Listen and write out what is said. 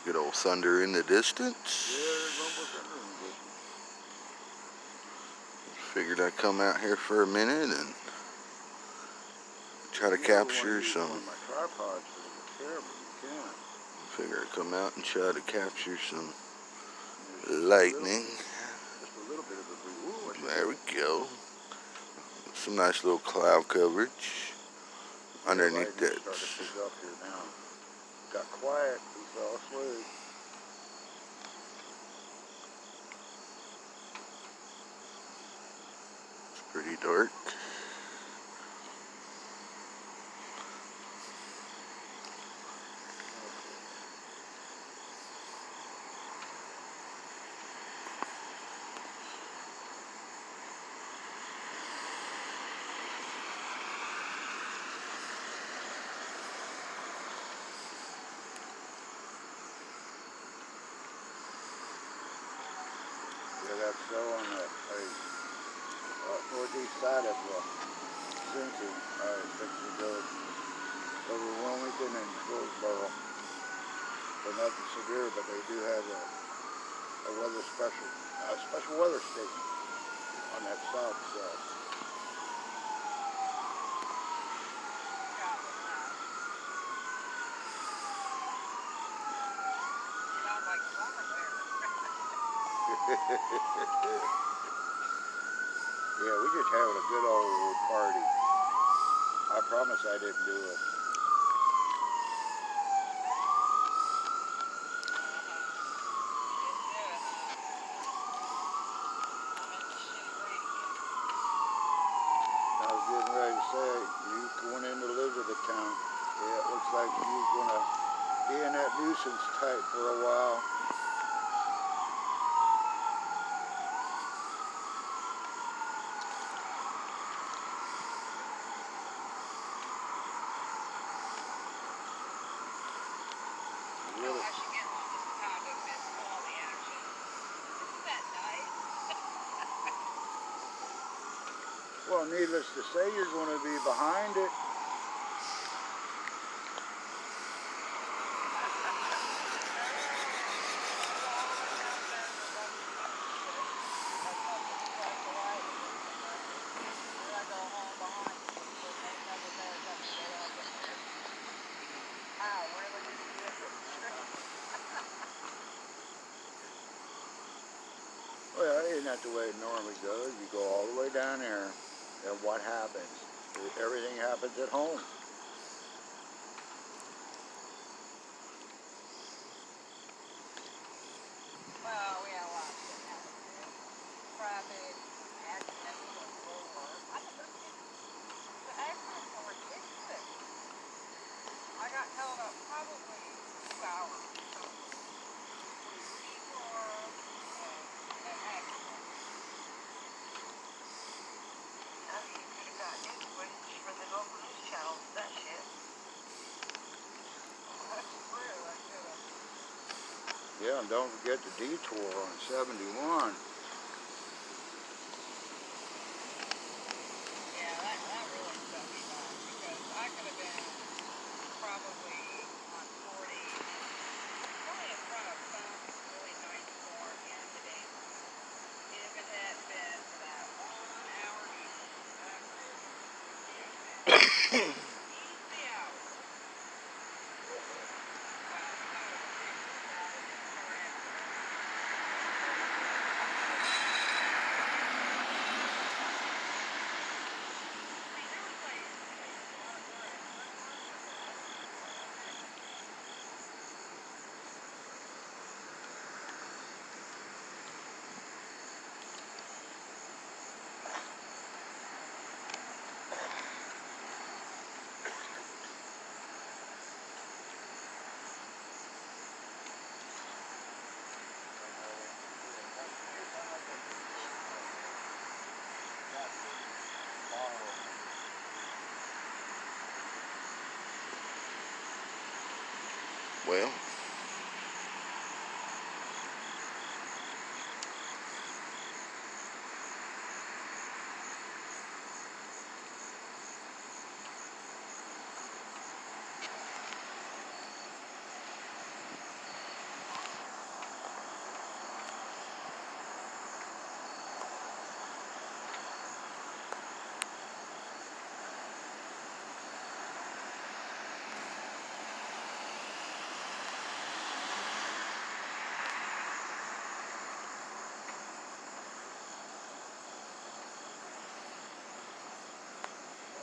Good old thunder in the distance. Yeah, there's almost thunder in the distance. Figured I'd come out here for a minute and try to capture some. One of my tripods for the camera, you can. Figure I'd come out and try to capture some lightning. Just a little bit of debris. Ooh, there we go. Some nice little cloud coverage underneath that. Starting to pick up here now. Got quiet. We fell asleep. It's pretty dark. Yeah, that's so on the northeast side of Cincy. I expect to go over Wilmington and Hillsboro. But nothing severe, but they do have a special weather station on that south side. Yeah, we just having a good old party. I promise I didn't do it. I was getting ready to say, you going into Elizabethtown. Yeah, it looks like you're going to be in that nuisance type for a while. Well, needless to say, you're going to be behind it. Well, isn't that the way it normally goes? You go all the way down there, and what happens? Everything happens at home. Well, we had a lot of shit happen. Traffic, accidents on over. The accidents were ridiculous. I got held up probably 2 hours. So, an accident. I mean, you could have gotten into it for the local news channels, that shit. That's true, I could have. Yeah, and don't forget the detour on 71. Yeah, that really set me back because I could have been probably on 40, probably in front of some really nice car candidate. If it had been for that 1 hour easy hour. Well,